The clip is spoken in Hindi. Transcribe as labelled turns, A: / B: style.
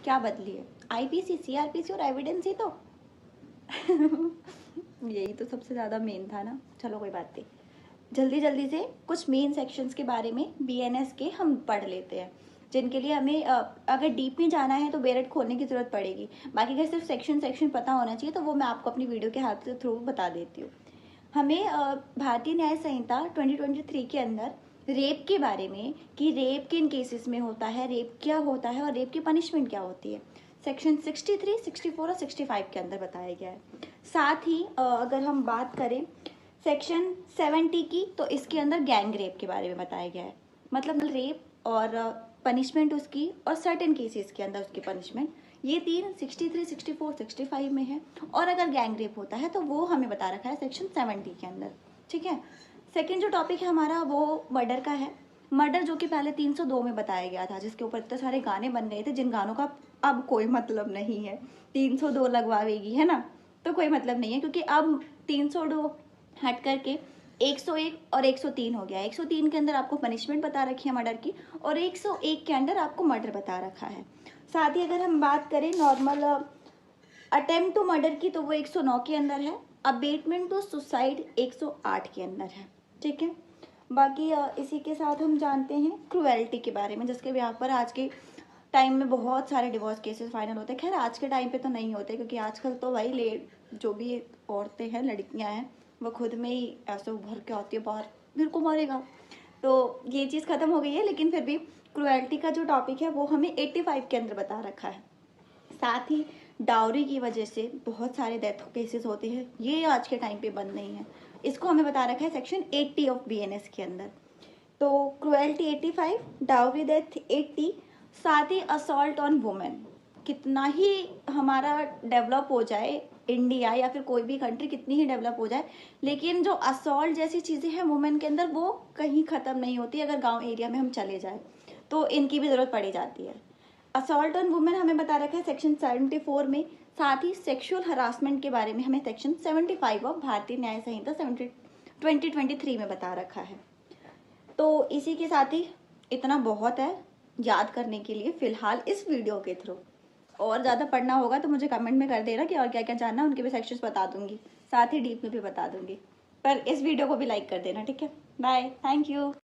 A: क्या बदली है? आईपीसी, सीआरपीसी और एविडेंस ही तो यही तो सबसे ज़्यादा मेन था ना। चलो कोई बात नहीं, जल्दी जल्दी से कुछ मेन सेक्शंस के बारे में बीएनएस के हम पढ़ लेते हैं, जिनके लिए हमें अगर डीप में जाना है तो बेरेट खोलने की ज़रूरत पड़ेगी। बाकी अगर सिर्फ सेक्शन पता होना चाहिए तो वो मैं आपको अपनी वीडियो के हाथ के थ्रू बता देती हूँ। हमें भारतीय न्याय संहिता 2023 के अंदर रेप के बारे में, कि रेप किन केसेस में होता है, रेप क्या होता है और रेप की पनिशमेंट क्या होती है, सेक्शन 63, 64 और 65 के अंदर बताया गया है। साथ ही अगर हम बात करें सेक्शन 70 की, तो इसके अंदर गैंग रेप के बारे में बताया गया है। मतलब रेप और पनिशमेंट उसकी, और सर्टेन केसेस के अंदर उसकी पनिशमेंट, ये तीन 63, 64, 65 में है। और अगर गैंग रेप होता है तो वो हमें बता रखा है सेक्शन 70 के अंदर। ठीक है। सेकेंड जो टॉपिक है हमारा वो मर्डर का है। मर्डर जो कि पहले 302 में बताया गया था, जिसके ऊपर इतने सारे गाने बन गए थे, जिन गानों का अब कोई मतलब नहीं है। 302 लगवावेगी, है ना, तो कोई मतलब नहीं है, क्योंकि अब 302 हट करके 101 और 103 हो गया है। 103 के अंदर आपको पनिशमेंट बता रखी है मर्डर की, और 101 के अंदर आपको मर्डर बता रखा है। साथ ही अगर हम बात करें नॉर्मल अटेम्प्ट टू मर्डर की, तो वो 109 के अंदर है। अबेटमेंट टू सुसाइड 108 के अंदर है। ठीक है। बाकी इसी के साथ हम जानते हैं क्रुएल्टी के बारे में, जिसके यहाँ पर आज के टाइम में बहुत सारे डिवोर्स केसेस फाइनल होते हैं। खैर आज के टाइम पे तो नहीं होते, क्योंकि आजकल तो भाई जो भी औरतें हैं, लड़कियां हैं, वो खुद में ही ऐसे उभर के आती है बाहर, मेरे को मारेगा, तो ये चीज़ ख़त्म हो गई है। लेकिन फिर भी क्रुएल्टी का जो टॉपिक है वो हमें 85 के अंदर बता रखा है। साथ ही डाउरी की वजह से बहुत सारे डेथ केसेस होते हैं, ये आज के टाइम पे बंद नहीं है, इसको हमें बता रखा है सेक्शन 80 ऑफ बीएनएस के अंदर। तो क्रुएल्टी 85, डाउरी डेथ 80, साथ ही असॉल्ट ऑन वुमेन। कितना ही हमारा डेवलप हो जाए इंडिया या फिर कोई भी कंट्री, कितनी ही डेवलप हो जाए, लेकिन जो असॉल्ट जैसी चीज़ें हैं वुमेन के अंदर, वो कहीं ख़त्म नहीं होती। अगर गांव एरिया में हम चले जाए तो इनकी भी ज़रूरत पड़ी जाती है। असॉल्ट ऑन वुमेन हमें बता रखा है सेक्शन 74 में। साथ ही सेक्सुअल हरासमेंट के बारे में हमें सेक्शन 75 ऑफ भारतीय न्याय संहिता 2023 में बता रखा है। तो इसी के साथ ही इतना बहुत है याद करने के लिए फिलहाल इस वीडियो के थ्रू। और ज़्यादा पढ़ना होगा तो मुझे कमेंट में कर देना कि और क्या क्या जानना है, उनके भी सेक्शंस बता दूंगी, साथ ही डीप में भी बता दूंगी। पर इस वीडियो को भी लाइक कर देना। ठीक है, बाय, थैंक यू।